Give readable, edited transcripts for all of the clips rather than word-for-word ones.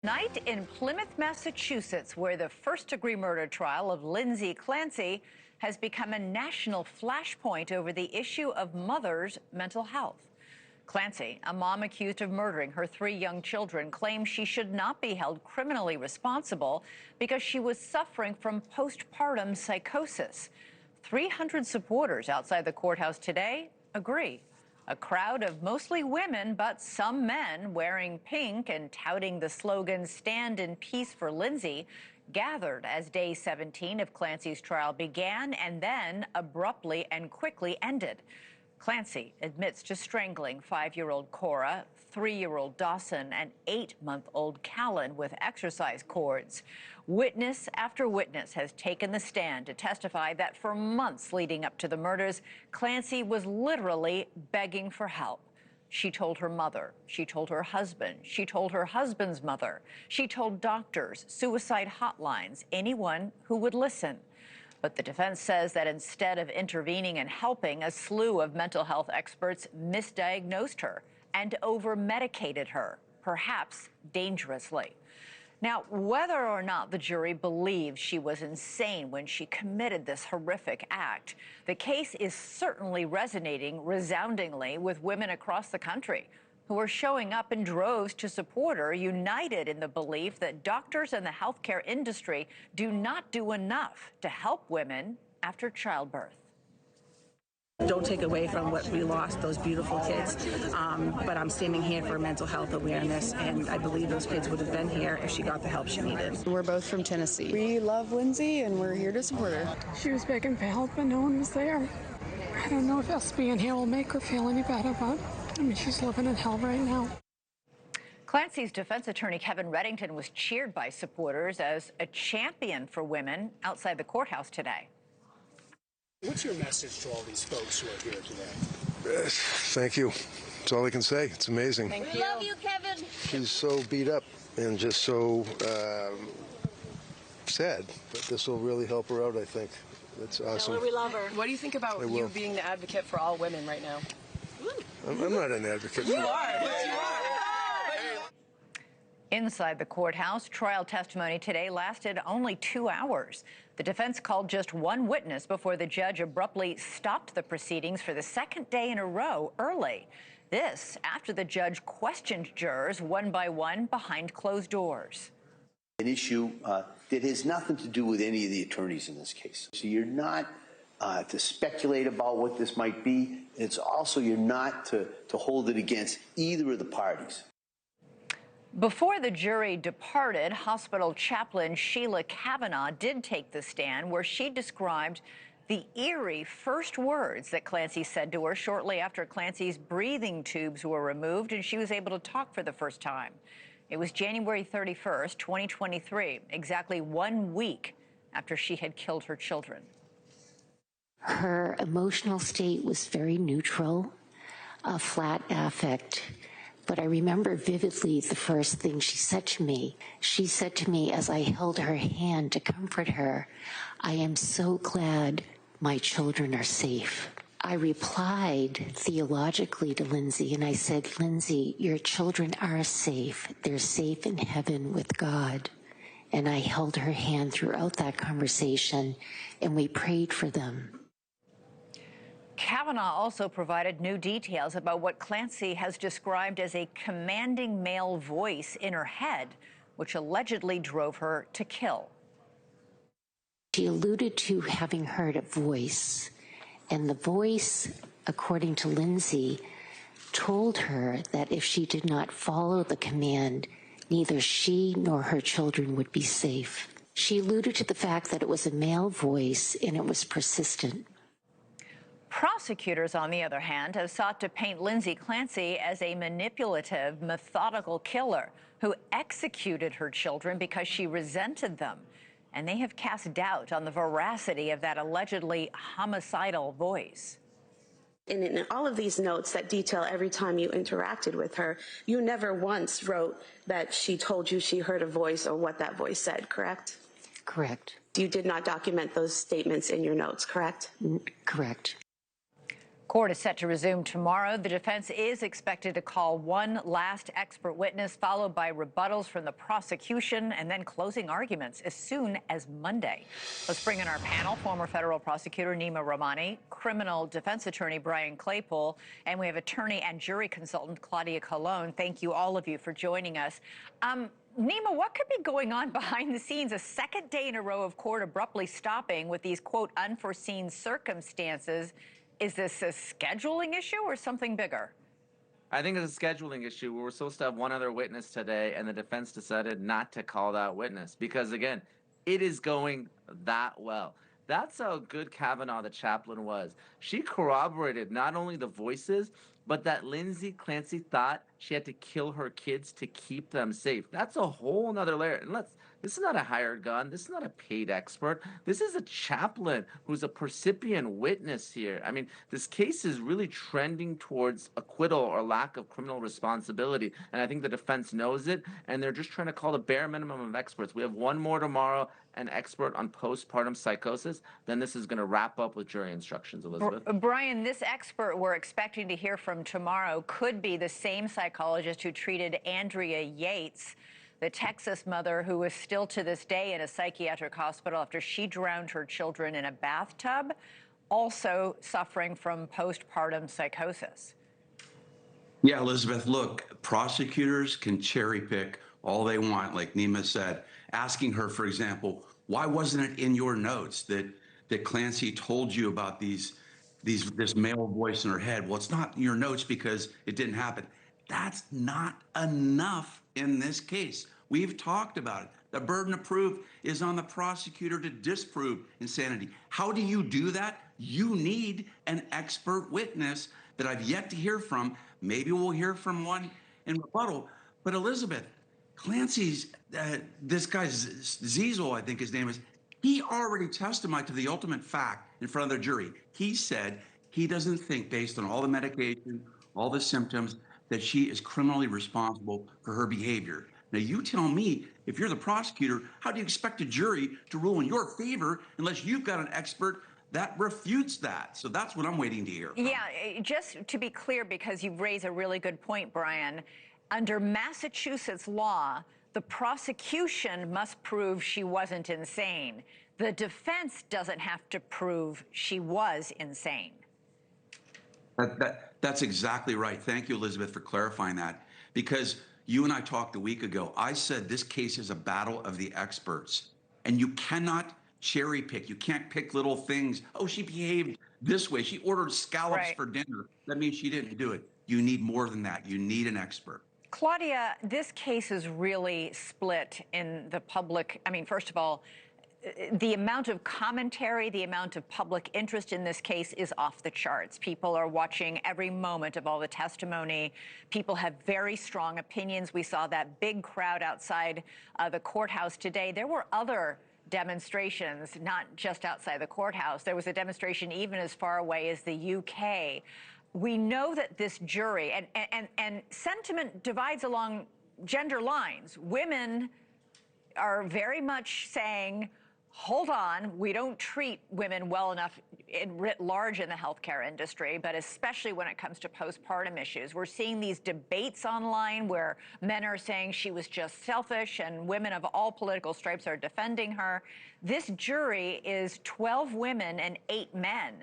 Night in Plymouth, Massachusetts, where the first-degree murder trial of Lindsay Clancy has become a national flashpoint over the issue of mothers' mental health. Clancy, a mom accused of murdering her 3 young children, claims she should not be held criminally responsible because she was suffering from postpartum psychosis. 300 supporters outside the courthouse today agree. A crowd of mostly women, but some men wearing pink and touting the slogan "Stand in Peace for Lindsay" gathered as day 17 of Clancy's trial began and then abruptly and quickly ended. Clancy admits to strangling 5-year-old Cora, 3-year-old Dawson, and 8-month-old Colon with exercise cords. Witness after witness has taken the stand to testify that for months leading up to the murders, Clancy was literally begging for help. She told her mother, she told her husband, she told her husband's mother, she told doctors, suicide hotlines, anyone who would listen. But the defense says that instead of intervening and helping, a slew of mental health experts misdiagnosed her and over-medicated her, perhaps dangerously. Now, whether or not the jury believes she was insane when she committed this horrific act, the case is certainly resonating resoundingly with women across the country who are showing up in droves to support her, united in the belief that doctors and the healthcare industry do not do enough to help women after childbirth. Don't take away from what we lost, those beautiful kids, but I'm standing here for mental health awareness, and I believe those kids would have been here if she got the help she needed. We're both from Tennessee. We love Lindsay, and we're here to support her. She was begging for help, but no one was there. I don't know if us being here will make her feel any better, but I mean, she's living in hell right now. Clancy's defense attorney, Kevin Reddington, was cheered by supporters as a champion for women outside the courthouse today. What's your message to all these folks who are here today? Thank you. That's all I can say. It's amazing. Thank you. We love you, Kevin. She's so beat up and just so sad, but this will really help her out, I think. It's awesome. Tell her we love her. What do you think about you being the advocate for all women right now? I'm not an advocate. You are. Yes, you are. Inside the courthouse, trial testimony today lasted only 2 hours. The defense called just one witness before the judge abruptly stopped the proceedings for the second day in a row early. This after the judge questioned jurors one by one behind closed doors. An issue that has nothing to do with any of the attorneys in this case. So you're not to speculate about what this might be. It's also you're not to hold it against either of the parties. Before the jury departed, hospital chaplain Sheila Kavanaugh did take the stand, where she described the eerie first words that Clancy said to her shortly after Clancy's breathing tubes were removed and she was able to talk for the first time. It was January 31st, 2023, exactly 1 week after she had killed her children. Her emotional state was very neutral, a flat affect. But I remember vividly the first thing she said to me. She said to me as I held her hand to comfort her, "I am so glad my children are safe." I replied theologically to Lindsay, and I said, "Lindsay, your children are safe. They're safe in heaven with God." And I held her hand throughout that conversation, and we prayed for them. Kavanaugh also provided new details about what Clancy has described as a commanding male voice in her head, which allegedly drove her to kill. She alluded to having heard a voice, and the voice, according to Lindsay, told her that if she did not follow the command, neither she nor her children would be safe. She alluded to the fact that it was a male voice and it was persistent. Prosecutors, on the other hand, have sought to paint Lindsay Clancy as a manipulative, methodical killer who executed her children because she resented them. And they have cast doubt on the veracity of that allegedly homicidal voice. And in all of these notes that detail every time you interacted with her, you never once wrote that she told you she heard a voice or what that voice said, correct? Correct. You did not document those statements in your notes, correct? Correct. Court is set to resume tomorrow. The defense is expected to call one last expert witness, followed by rebuttals from the prosecution and then closing arguments as soon as Monday. Let's bring in our panel, former federal prosecutor Nima Rahmani, criminal defense attorney Brian Claypool, and we have attorney and jury consultant Claudia Colon. Thank you, all of you, for joining us. Nima, what could be going on behind the scenes? A second day in a row of court abruptly stopping with these, quote, unforeseen circumstances. Is this a scheduling issue or something bigger? I think it's a scheduling issue. We were supposed to have one other witness today, and the defense decided not to call that witness because, again, it is going that well. That's how good Kavanaugh, the chaplain, was. She corroborated not only the voices, but that Lindsay Clancy thought she had to kill her kids to keep them safe. That's a whole nother layer. And this is not a hired gun. This is not a paid expert. This is a chaplain who's a percipient witness here. I mean, this case is really trending towards acquittal or lack of criminal responsibility. And I think the defense knows it, and they're just trying to call the bare minimum of experts. We have one more tomorrow, an expert on postpartum psychosis. Then this is going to wrap up with jury instructions, Elizabeth. Brian, this expert we're expecting to hear from tomorrow could be the same psychologist who treated Andrea Yates, the Texas mother who is still to this day in a psychiatric hospital after she drowned her children in a bathtub, also suffering from postpartum psychosis. Yeah, Elizabeth, look, prosecutors can cherry pick all they want, like Nima said, asking her, for example, why wasn't it in your notes that Clancy told you about this male voice in her head? Well, it's not in your notes because it didn't happen. That's not enough in this case. We've talked about it. The burden of proof is on the prosecutor to disprove insanity. How do you do that? You need an expert witness that I've yet to hear from. Maybe we'll hear from one in rebuttal. But Elizabeth, Clancy's, this guy Ziesel, I think his name is, he already testified to the ultimate fact in front of the jury. He said he doesn't think, based on all the medication, all the symptoms, that she is criminally responsible for her behavior. Now, you tell me, if you're the prosecutor, how do you expect a jury to rule in your favor unless you've got an expert that refutes that? So that's what I'm waiting to hear. Yeah, just to be clear, because you've raised a really good point, Brian, under Massachusetts law, the prosecution must prove she wasn't insane. The defense doesn't have to prove she was insane. That's exactly right. Thank you, Elizabeth, for clarifying that. Because you and I talked a week ago. I said this case is a battle of the experts. And you cannot cherry pick. You can't pick little things. Oh, she behaved this way. She ordered scallops for dinner. That means she didn't do it. You need more than that. You need an expert. Claudia, this case is really split in the public. I mean, first of all, the amount of commentary, the amount of public interest in this case is off the charts. People are watching every moment of all the testimony. People have very strong opinions. We saw that big crowd outside the courthouse today. There were other demonstrations, not just outside the courthouse. There was a demonstration even as far away as the UK. We know that this jury, and sentiment divides along gender lines. Women are very much saying, hold on, we don't treat women well enough writ large in the healthcare industry, but especially when it comes to postpartum issues. We're seeing these debates online where men are saying she was just selfish and women of all political stripes are defending her. This jury is 12 women and 8 men.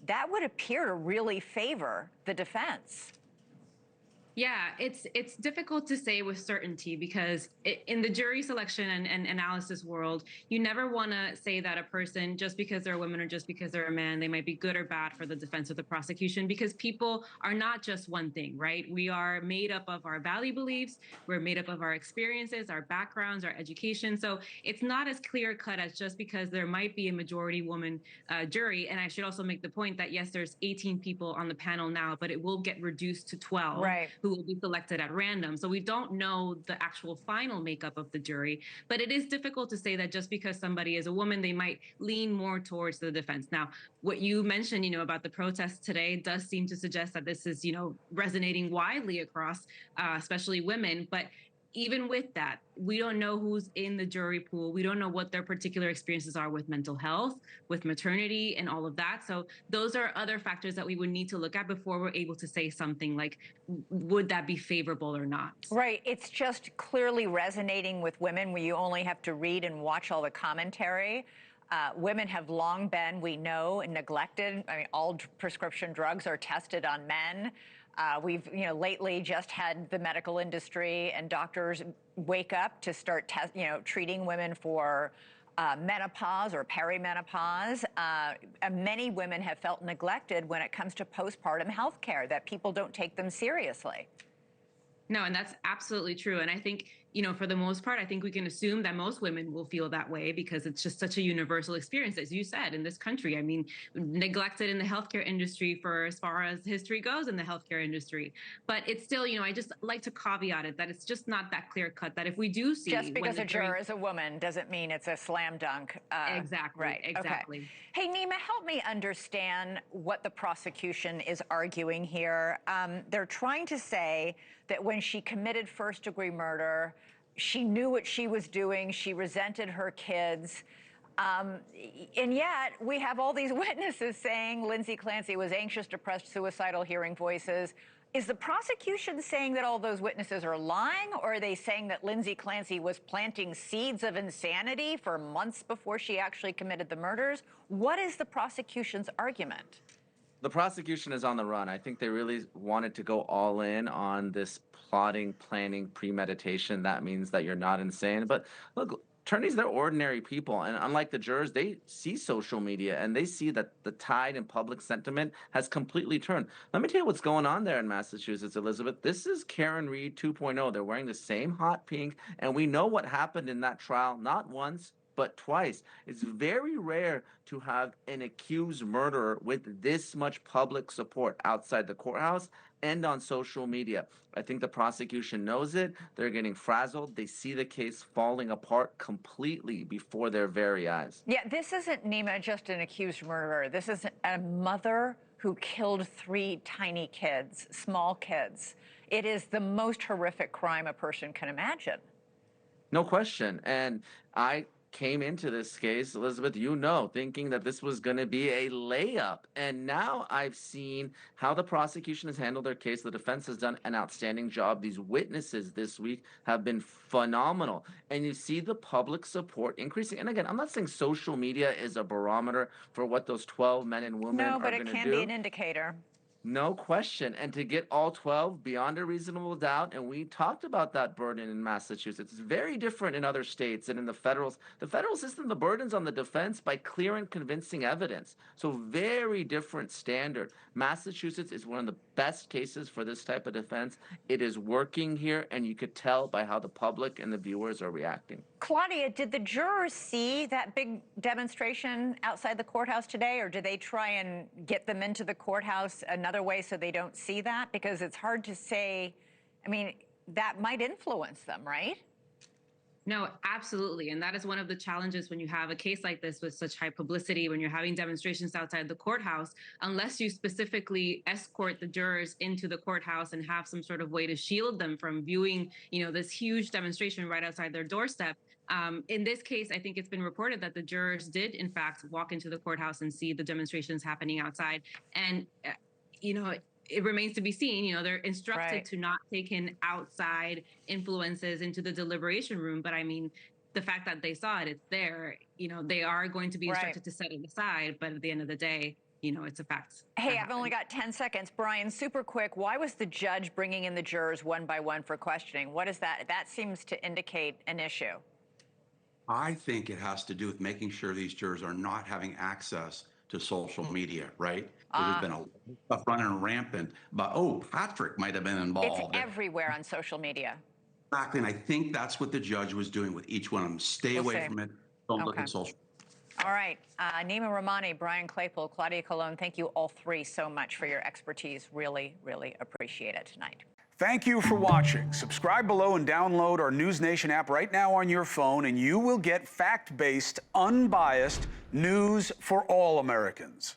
That would appear to really favor the defense. Yeah, it's difficult to say with certainty because in the jury selection and analysis world, you never want to say that a person, just because they're a woman or just because they're a man, they might be good or bad for the defense or the prosecution, because people are not just one thing, right? We are made up of our value beliefs. We're made up of our experiences, our backgrounds, our education. So it's not as clear cut as just because there might be a majority woman jury. And I should also make the point that, yes, there's 18 people on the panel now, but it will get reduced to 12. Right. Who will be selected at random. So we don't know the actual final makeup of the jury, but it is difficult to say that just because somebody is a woman, they might lean more towards the defense. Now, what you mentioned, about the protests today does seem to suggest that this is, resonating widely across, especially women, but even with that, we don't know who's in the jury pool. We don't know what their particular experiences are with mental health, with maternity, and all of that. So those are other factors that we would need to look at before we're able to say something like, would that be favorable or not? Right. It's just clearly resonating with women where you only have to read and watch all the commentary. Women have long been, we know, neglected. I mean, all prescription drugs are tested on men. We've, lately just had the medical industry and doctors wake up to start, treating women for menopause or perimenopause. Many women have felt neglected when it comes to postpartum health care, that people don't take them seriously. No, and that's absolutely true. And I think, for the most part, I think we can assume that most women will feel that way because it's just such a universal experience, as you said, in this country. I mean, neglected in the healthcare industry for as far as history goes in the healthcare industry. But it's still, I just like to caveat it that it's just not that clear cut, that if we do see. Just because a juror is a woman doesn't mean it's a slam dunk. Exactly. Right. Exactly. Okay. Hey, Nima, help me understand what the prosecution is arguing here. They're trying to say that when she committed first-degree murder, she knew what she was doing. She resented her kids. And yet we have all these witnesses saying Lindsay Clancy was anxious, depressed, suicidal, hearing voices. Is the prosecution saying that all those witnesses are lying, or are they saying that Lindsay Clancy was planting seeds of insanity for months before she actually committed the murders? What is the prosecution's argument? The prosecution is on the run. I think they really wanted to go all in on this plotting, planning, premeditation. That means that you're not insane. But look, attorneys, they're ordinary people. And unlike the jurors, they see social media and they see that the tide in public sentiment has completely turned. Let me tell you what's going on there in Massachusetts, Elizabeth. This is Karen Reed 2.0. They're wearing the same hot pink. And we know what happened in that trial, not once, but twice. It's very rare to have an accused murderer with this much public support outside the courthouse and on social media. I think the prosecution knows it. They're getting frazzled. They see the case falling apart completely before their very eyes. Yeah, this isn't, Nima, just an accused murderer. This is a mother who killed 3 tiny kids, small kids. It is the most horrific crime a person can imagine. No question. And I came into this case, Elizabeth, thinking that this was going to be a layup. And now I've seen how the prosecution has handled their case. The defense has done an outstanding job. These witnesses this week have been phenomenal. And you see the public support increasing. And again, I'm not saying social media is a barometer for what those 12 men and women are going to do. No, but it can be an indicator. No question. And to get all 12 beyond a reasonable doubt, and we talked about that burden in Massachusetts. It's very different in other states and in the federal system, the burden's on the defense by clear and convincing evidence. So very different standard. Massachusetts is one of the best cases for this type of defense. It is working here, and you could tell by how the public and the viewers are reacting. Claudia, did the jurors see that big demonstration outside the courthouse today, or did they try and get them into the courthouse another way so they don't see that? Because it's hard to say. I mean, that might influence them, right? No, absolutely. And that is one of the challenges when you have a case like this with such high publicity, when you're having demonstrations outside the courthouse, unless you specifically escort the jurors into the courthouse and have some sort of way to shield them from viewing, this huge demonstration right outside their doorstep. In this case, I think it's been reported that the jurors did, in fact, walk into the courthouse and see the demonstrations happening outside. And, it remains to be seen. They're instructed to not take in outside influences into the deliberation room. But I mean, the fact that they saw it, it's there. They are going to be instructed to set it aside. But at the end of the day, it's a fact. Hey, I've only got 10 seconds. Brian, super quick. Why was the judge bringing in the jurors one by one for questioning? What is that? That seems to indicate an issue. I think it has to do with making sure these jurors are not having access to social media, right? There's been a lot of stuff running rampant, but Patrick might have been involved. It's everywhere on social media. Exactly, and I think that's what the judge was doing with each one of them. Stay away from it. Don't look at social. All right, Nima Rahmani, Brian Claypool, Claudia Colon, thank you all 3 so much for your expertise. Really, really appreciate it tonight. Thank you for watching. Subscribe below and download our NewsNation app right now on your phone, and you will get fact-based, unbiased news for all Americans.